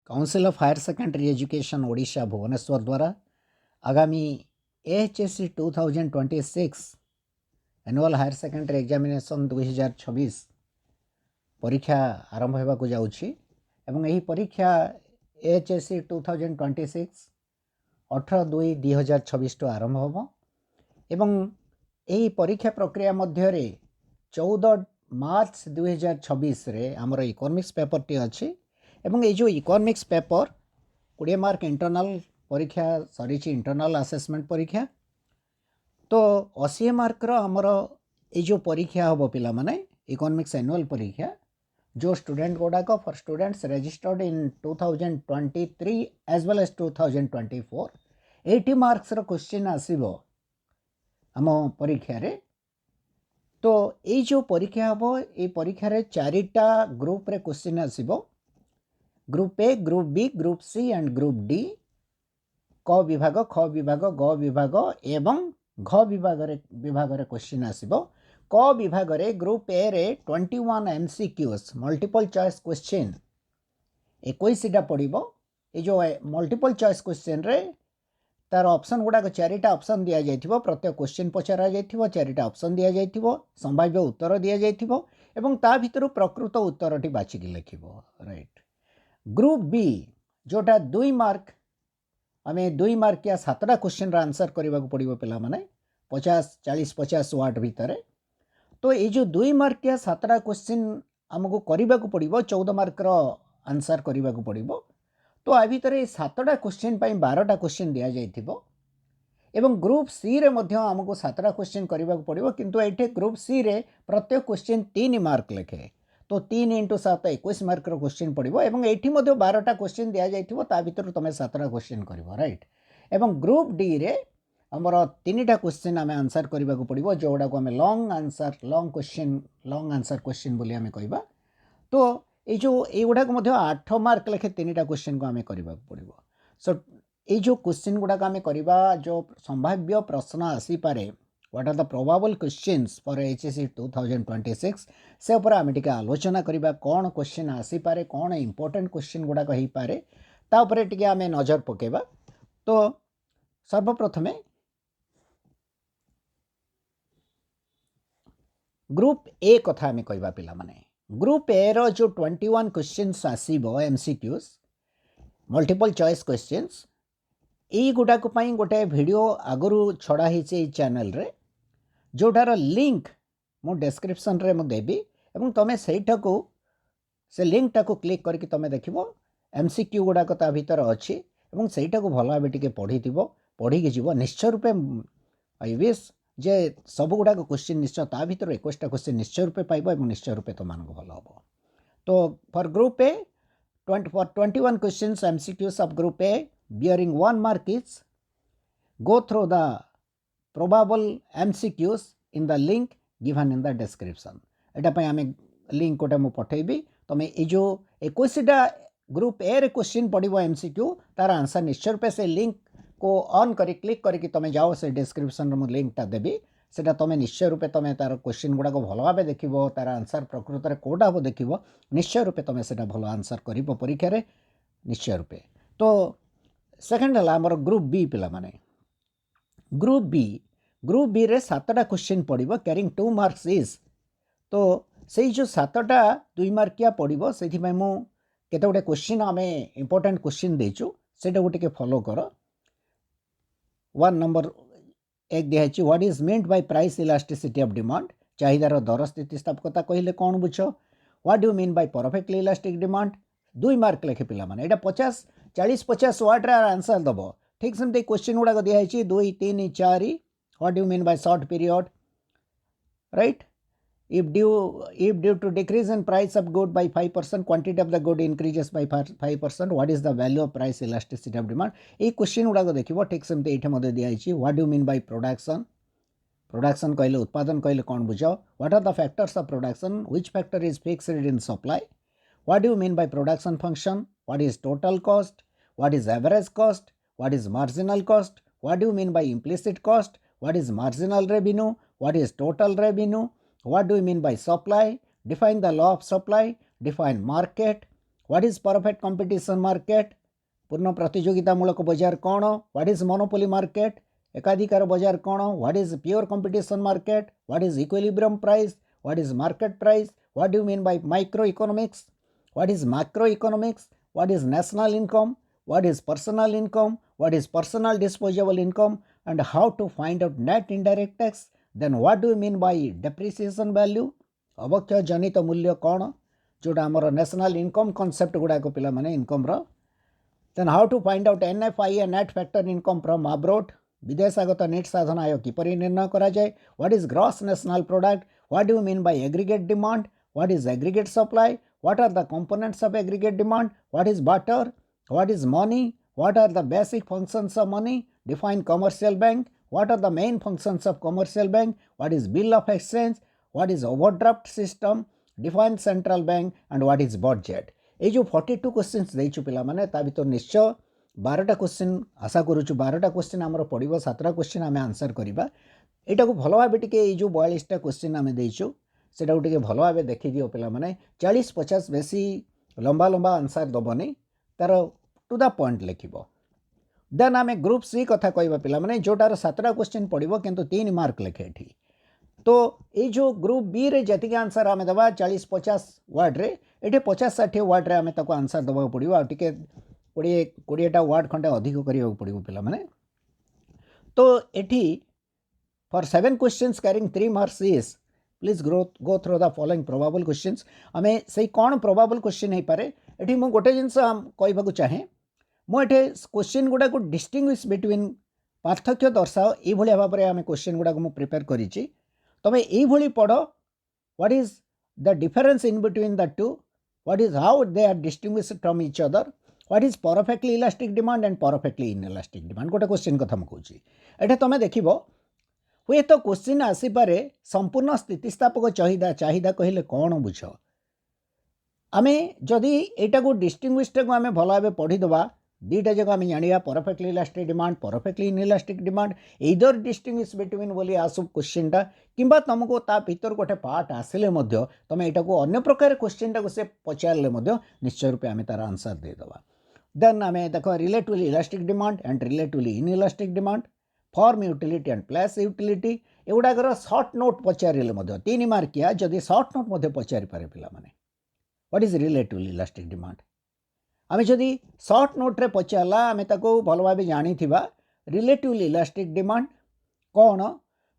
Council of higher secondary education Odisha Bhubaneswar द्वारा आगामी AHSC 2026 annual higher secondary examination 2026 परीक्षा आरंभ होगा जाऊँगी एवं यही परीक्षा AHSC 2026 18/2/2026 टू आरंभ होब एवं यही परीक्षा प्रक्रिया मध्य 14 मार्च 2026 रे आमर इकोनॉमिक्स पेपर टी अच्छी एवं ये जो इकोनॉमिक्स पेपर 20 मार्क इंटरनल परीक्षा सरी इंटरनल असेसमेंट परीक्षा तो 80 मार्क आमर ये जो परीक्षा हम पिला माने इकोनॉमिक्स एनुअल परीक्षा जो स्टूडेंट गुड़ाक for students registered in 2023 as well as 2024 80 marks question आसीबो आम परीक्षा रे। तो ये जो परीक्षा हम ये परीक्षा रे चारिटा ग्रुप रे क्वेश्चन आसीबो group A group B group C and group D क विभाग ख विभाग ग विभाग एवं घ विभाग रे क्वेश्चन आसीबो। क विभाग रे ग्रुप ए रे 21 MCQs मल्टीपल चॉइस क्वेश्चन 21टा पड़िबो। ये जो मल्टीपल चॉइस क्वेश्चन रे तार ऑप्शन गुड़ाक चारिटा ऑप्शन दिया जाइथिबो प्रत्येक क्वेश्चन पचरा जाइथिबो चारिटा ऑप्शन दिया जाइथिबो संभाव्य उत्तर दिया जाइथिबो एवं ता भितरु प्रकृत उत्तरटी बाछिकी लिखिबो राइट। ग्रुप बी जोटा 2 मार्क आम 2 मार्क या 7टा क्वेश्चन आंसर करने को पड़ो पे 50-40-50 वाट भितर। तो ये जो 2 मार्क या 7टा क्वेश्चन आमको करने को पड़ो 14 मार्क आंसर करने को पड़ो। तो आ भितर 7टा क्वेश्चन 12टा क्वेश्चन दि जाइथिबो एवं ग्रुप सी रे मध्य आमको 7टा क्वेश्चन करने को पड़ो किंतु ये ग्रुप सी रे प्रत्येक क्वेश्चन 3 मार्क लेखे तो 3 × 7 21 मार्क क्वेश्चन पड़ो एवं ये 12टा क्वेश्चन दि जाइथिबो ता भितर तुम 7टा क्वेश्चन कर राइट। एवं ग्रुप डी रे आमर 3टा क्वेश्चन आम आंसर करने को पड़ो जोड़ा को आम लॉन्ग आंसर क्वेश्चन बोली आम कहबा। तो ये जो युवाक 8 मार्क लेखे 3टा क्वेश्चन को आम करने पड़ो। सो ये जो क्वेश्चन गुड़ाक आम करवा जो संभाव्य प्रश्न आसीपे what are the probable questions for HSC 2026 से ऊपर आम टिके आलोचना करवा कौन क्वेश्चन आसीपे कौन इंपोर्टेंट क्वेश्चन गुड़ाक हो पारे तापर टिके आम नजर पकेबा। तो सर्वप्रथमे ग्रुप ए कथा आम कहवा पिला माने ग्रुप ए रो जो 21 क्वेश्चंस आसीबो MCQs मल्टीपल चॉइस क्वेश्चंस यही गुड़ाक गोटे वीडियो आगु छड़ा ही चैनल रे जोटार लिंक मु डिस्क्रिप्शन रे मु देबी एवं तुम से लिंक टाको क्लिक करके तुम देखिबो MCQ गुड़ाक ता भीतर अच्छी एवं सेटा को भल भाव टिके पढ़ी जीव निश्चय रूपे आई विश जे सब गुड़ाक क्वेश्चन निश्चय ता भीतर 21टा क्वेश्चन निश्चय रूपे पाइब एवं निश्चय रूपे तुम भल हम। तो for group A for 21 questions MCQs of group A bearing 1 mark is go through the probable MCQs in the link given in the description। एटा पे आमे लिंक कोटे मु पठेबी तमे ए जो 21टा ग्रुप ए रे क्वेश्चन पड़िबो MCQ तार आंसर निश्चय रूपे से लिंक को ऑन करी क्लिक करके तमे जाओ से डिस्क्रिप्शन रे मु लिंक टा देबी सेटा तुम निश्चय रूपे तुम तार क्वेश्चन गुड़ाक भल भाव देख तार आंसर प्रकृत में कौटा हम देख निश्चय रूपे तुम से भल आंसर कर परीक्षा रे निश्चय रूपे। तो सेकेंड है आमर ग्रुप बी पिला माने ग्रुप बी रे 7टा क्वेश्चन पड़ो कैरिंग 2 मार्क्स इज। तो से जो 7टा 2 मार्किया पड़ो से मु केते गोटे क्वेश्चन आम इंपोर्टेंट क्वेश्चन देचु सेटा गोटे फॉलो कर। 1 नंबर एक दिखाई what is meant by price elasticity of demand चाहिदार दर स्थितिस्थापकता कहले कौन बुझ what do mean by perfectly elastic demand 2 mark लेखे पिला माने एटा 40-50 वाट रे आंसर दबो ठीक सेमते क्वेश्चन गुडा दिखाई 2 3 4 what do mean bye short period right. if due to decrease in price of good by 5% quantity of the good increases by 5% what is the value of price elasticity of demand ये question गुड़ाक देखो ठीक सेमते ये दिखाई what do mean by production कहले उत्पादन कहले कौन बुझ what are the factors of production which factor is fixed in supply what do mean by production function what is total cost what is average cost what is marginal cost what do mean by implicit cost what is marginal revenue what is total revenue What do you mean by supply? Define the law of supply. Define market. What is perfect competition market पूर्ण प्रतियोगितामूलक बजार कौन what is monopoly market एकाधिकार बजार कौन what is pure competition market what is equilibrium price what is market price what do you mean by micro economics what is macro economics what is national income what is personal income what is personal disposable income and how to find out net indirect tax then what do you mean by depreciation value अवक्षय जनित मूल्य कौन जोटा आमर national income concept गुड़ाक पिला माने income रो then how to find out NFIA net factor income from abroad विदेशागत नेट साधन आय किपरि निर्णय करा जाए what is gross national product what do you mean by aggregate demand what is aggregate supply what are the components of aggregate demand what is barter what is money what are the basic functions of money define commercial bank what are the main functions of commercial bank what is bill of exchange what is overdraft system define central bank and what is budget ये जो 42 questions देइछु पिला माने ता भीतर निश्चय 12टा question आशा करूछु 12टा question हमर पडिबो 7टा question हमें answer करिबा एटा को भलो भाबे टिके ये जो 42टा क्वेश्चन हमें देइछु सेटा टिके भलो भाबे देखि दियो पिला माने 40 50 बेसी लंबा लंबा आंसर दबनी तार टू द पॉइंट लिखिबो देन आम ग्रुप सी कथा कहवा पिला माने जोटार 7टा क्वेश्चन पड़ो किंतु 3 मार्क लिखे एठी तो ये जो ग्रुप बी रे जतिक आंसर आम दबा 40 50 वार्ड रे एठी 50 60 वार्ड रे आम ताको आंसर दबा पड़ो आ टिके 20टा वार्ड खंडे अधिक करियो पड़ो पिला माने तो एठी for 7 questions carrying 3 marks is please go through the following probable questions आमे सही कोन प्रोबेबल क्वेश्चन हे पारे एठी मु गोटे जिंस कहबा को चाहे मुझे क्वेश्चन गुड़ा को डिस्टिंग्विश बिटवीन पार्थक्य दर्शाओ ये भाव में आम क्वेश्चन गुड़ा को प्रिपेयर करी तुम ये पढ़ what is the difference in between the two what is how they are distinguished from each other what is perfectly elastic demand and perfectly inelastic demand गोटे क्वेश्चन कथा मुझे ये तुम देख हुए तो क्वेश्चन आसीपे संपूर्ण स्थितिस्थापक चाहिदा चाहिदा कहले कौन बुझ आम जदि यहाँ को डिस्टिंग्विश्ड को आम भल भाव पढ़ीदबा दुईटा जगह आम जाना perfectly elastic demand perfectly inelastic demand इधर डिस्टिंग्विश बिटवीन बोली आसु क्वेश्चन किंबा तुमको ता भीतर गोटे पार्ट आसिले तुम यहाँ को अन्य प्रकार क्वेश्चन टाक से पचारे निश्चय रूपे आम तार आंसर देदेबा देन आम देख relatively elastic demand and relatively inelastic demand form utility and place utility एगुड़ाकर सर्ट नोट पचारे 3 मार्किया जदि सर्ट नोट पचारि पारे पिला माने what is relatively elastic demand आम जदि सर्ट नोट्रे पचारा आम ताको भल भाव जानी रिलेटिवली इलास्टिक डिमांड कौन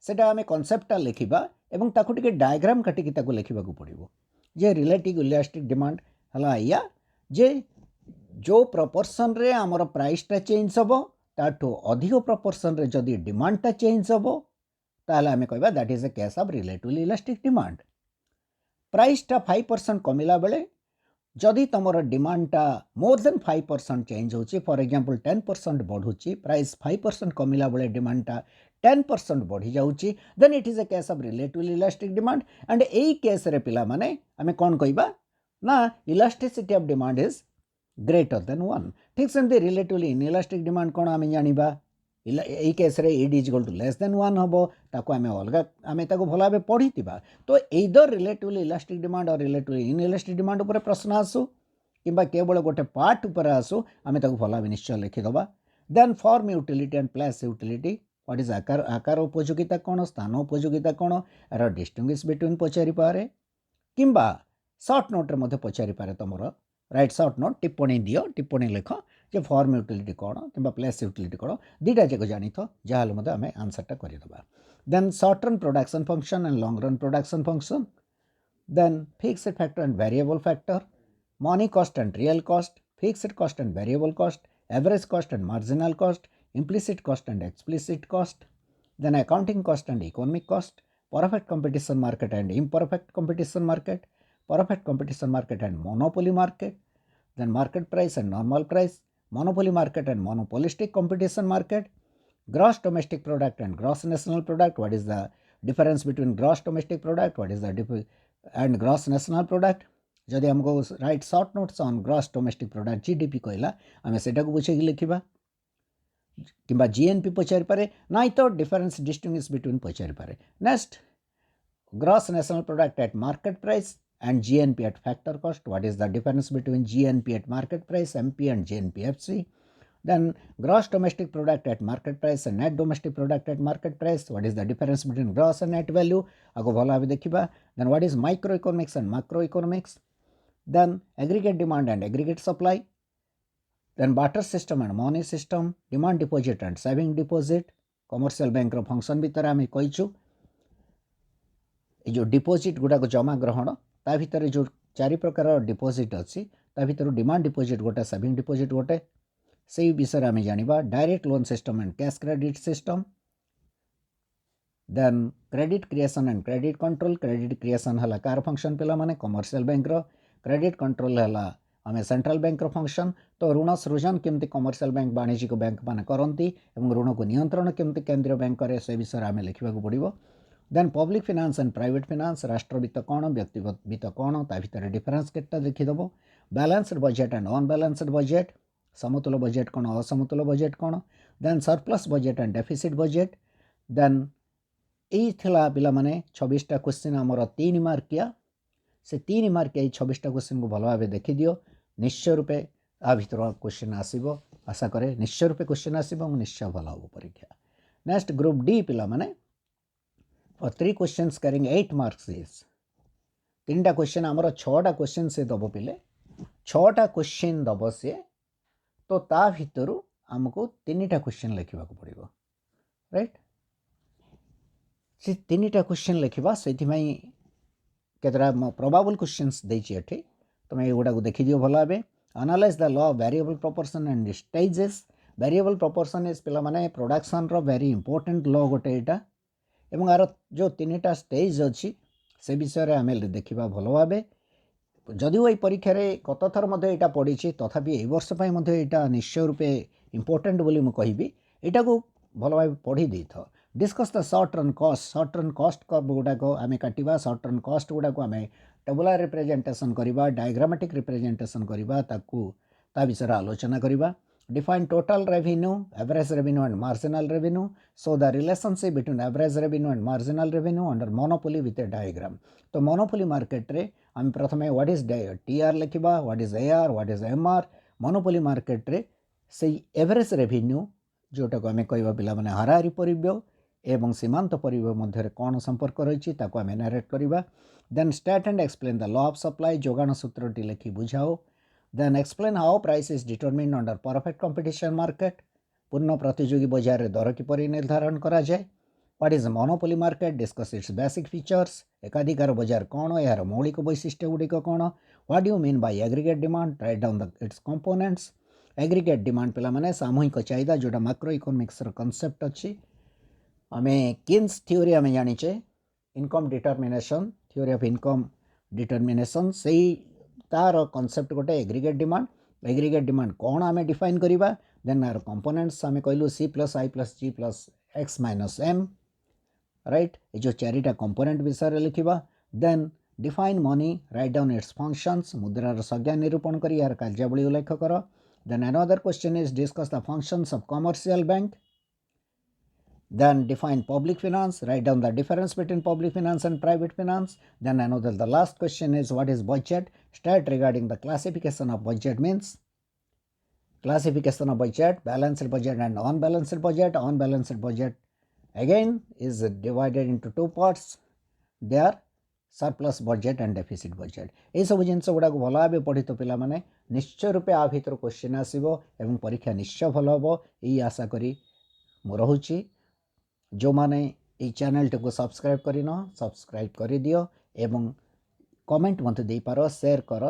से आम कनसेप्टा लिखा एवं ताको टिके डायग्राम काटिकी ताको लिखा पड़ो जे रिलेटिव इलास्टिक डिमांड है या जे जो प्रपोर्शन रे आमर प्राइसटा चेंज हम ताठू अधिक प्रपोर्शन रे जदि डिमांडटा चेंज हम ताहले आम कहबा that is a case of relatively elastic demand प्राइसटा 5% कमिला बेले जदि तुमर डिमांडटा मोर देन 5% चेंज होची फॉर एग्जांपल 10% बढ़ुची प्राइस 5% कमिला बेले डिमांडटा 10% बढ़ी जाउची then it is a case of relatively elastic demand and एई केस रे पिला माने आमे कोन कहबा ना elasticity of demand is greater than 1 ठीक सेमती रिलेटिवली इनइलास्टिक डिमांड कोन आमे जानिबा यही केस रे ed is equal to less than 1 हम ताको आमे अलग आमे ताको भला भाव पढ़ीथिबा तो इधर रिलेटिवली इलास्टिक डिमांड और रिलेटिवली इनइलास्टिक डिमांड ऊपर प्रश्न आसु किंबा केवल गोटे पार्ट ऊपर आसु आमे ताको भला भाव निश्चय लिखिदबा then form utility and place utility what is आकार उपयोगिता कौन स्थान उपयोगिता कौन यार डिस्टिंग्विश बिटवीन पचारि पारे किंबा सर्ट नोट्रे मध्य पचारि पारे तुमर राइट सर्ट नोट टिप्पणी दियो टिप्पणी लिख जे फॉर्म यूटिलिटी कौन कि प्लेस यूटिलिटी कौन दुईटा जाक जानी तो जहाँ आम आंसरटा करदे then short run production function and long run production function then fixed factor and variable factor money cost and real cost fixed cost and variable cost average cost and marginal cost implicit cost and explicit cost then accounting cost and economic cost perfect competition market and imperfect competition market perfect competition market and monopoly market then market price and normal price monopoly market and monopolistic competition market gross domestic product and gross national product what is the difference between gross domestic product what is the and gross national product जदि हमको right shirt notes on gross domestic product GDP कहला आम से बुझे लिखा किंबा GNP पचारि पारे नाई तो डिफरेंस डिस्टिंग्विश बिटवीन पचारि पारे next gross national product at market price and GNP at factor cost. What is the difference between GNP at market price, MP and GNPFC? Then gross domestic product at market price and net domestic product at market price. What is the difference between gross and net value? Ago bhala bhabe dekhiba. Then what is microeconomics and macroeconomics? Then aggregate demand and aggregate supply. Then barter system and money system, demand deposit and saving deposit. Commercial bank ro function bitara ame koichu. जो deposit गुड़ाक जमा ग्रहण ता भितर जो चारि प्रकार deposit अच्छी ता भितर डिमांड डिपोजिट गोटे सेविंग डिपोजिट गोटे से विषय आम जाना direct loan system and cash credit system. Then credit creation and credit control. Credit creation है कार फंक्शन पिला माने कमर्शियल बैंक रो. क्रेडिट कंट्रोल है आम सेंट्रल बैंक रो फंक्शन. तो ऋण सृजन केमती कमर्शियल बैंक वाणिज्यिक बैंक माने करती एवं ऋण को नियंत्रण केमती केंद्रीय बैंक करे से विषय आम लिखा पड़ो. Then public finance and private finance. राष्ट्र वित्त कौन व्यक्तिगत वित्त कौन ता भितर डिफरेन्स केटा देखीदेव. Balanced budget and unbalanced budget. समतुल बजेट कौन असमतुल बजेट कौन. Then surplus budget and deficit budget. Then यही पिला माने 26टा क्वेश्चन आमर 3 मार्किया. से 3 मार्किया 26टा क्वेश्चन को भल भाव देखी दियो. निश्चय रूपे आ भितर क्वेश्चन आसीबो. आशा करे निश्चय रूपे क्वेश्चन आसीबो निश्चय भल हम परीक्षा. नेक्स्ट ग्रुप डी पिला माने for 3 questions carrying 8 marks is 3टा question आमर 6टा क्वेश्चन से दब पिले 6टा क्वेश्चन दब से तो ता भितर आमको 3टा क्वेश्चन लिखा पड़ो. राइट से 3टा क्वेश्चन लिखा से केतरा प्रोबेबल क्वेश्चंस देछि एठी तमे एगुडा को देखि दियो भला बे. Analyse the law of variable proportion and stages. Variable proportion is पिला माने प्रोडक्शन रो वेरी इंपोर्टेंट लॉ गोटे एटा एवं आर जो 3टा स्टेज अच्छी से विषय आम देखा भल भाव. जदिव ये परीक्षा गत थर यहाँ पढ़ी तथापि ए वर्ष यहाँ निश्चय रूपे इंपोर्टेंट बोली मुझे यहाँ को भल भाव पढ़ी दे था. Discuss the short run cost curve गुड़ाक आम काटा. शॉर्ट रन कॉस्ट गुड़ाक आम टेबुलर रिप्रेजेंटेशन करवा डायग्रामेटिक रिप्रेजेंटेशन करवा ता विषय आलोचना करवा. Define total revenue, average revenue and marginal revenue. So the relationship between average revenue and marginal revenue under monopoly with a diagram. तो monopoly market रे हम प्रथमे what is TR लिखिबा, what is AR, what is MR. monopoly market रे से average revenue जोटा को हमें कहबा पिला माने हाराहारी परिव्यय एवं सीमांत परिव्यय मध्य कौन संपर्क रही ताको आम नारेट करवा. Then state and explain the law of supply. जोगाण सूत्रटी लिखि बुझाओ. Then explain how price is determined under perfect competition market. पूर्ण प्रतियोगी बाजार रे दर किपरि निर्धारण करा जाए. What is a monopoly market? Discuss its basic features. एकाधिकार बाजार कौन यार मौलिक वैशिष्ट्य गुड़िक कौन. What do you mean by aggregate demand? Write down its components. Aggregate demand पिला माने सामूहिक चाहिदा जोटा मैक्रो इकोनॉमिक्स रो कांसेप्ट अछि. आमे किन्स थ्योरी आमे जानिचे income determination theory of income determination से तार कॉन्सेप्ट गोटे एग्रीगेट डिमांड कौन आम डिफाइन करवा. देन आर कंपोनेंट्स आम कहलु C + I + G + X - M. Right ये जो 4टा कंपोनेंट विषय लिखा. Then define money. Right down its functions. मुद्रार संज्ञा निरूपण कर यार कार्यावली उल्लेख कर. Then another question is discuss the functions of commercial bank. Then define public finance. Write down the difference between public finance and private finance. Then the last question is what is budget. State regarding the classification of budget means. Classification of budget, balanced budget and unbalanced budget. Unbalanced budget again is divided into 2 parts. They are surplus budget and deficit budget. ये सब जिनस गुड़ा को भल भाव पढ़ी तो पिला माने निश्चय रूपे आ भीतर क्वेश्चन आसीबो एवं परीक्षा निश्चय भल हबो यही आशा करी मु रहुची. जो माने ये चैनल को सब्सक्राइब करिन सब्सक्राइब कर दियो एवं कमेंट मत दे पारो शेयर कर.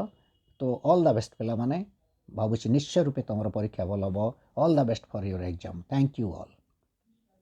तो ऑल द बेस्ट पिला माने भावुची निश्चय रूपे तुम परीक्षा भल हबो. All the best for your exam. Thank you all.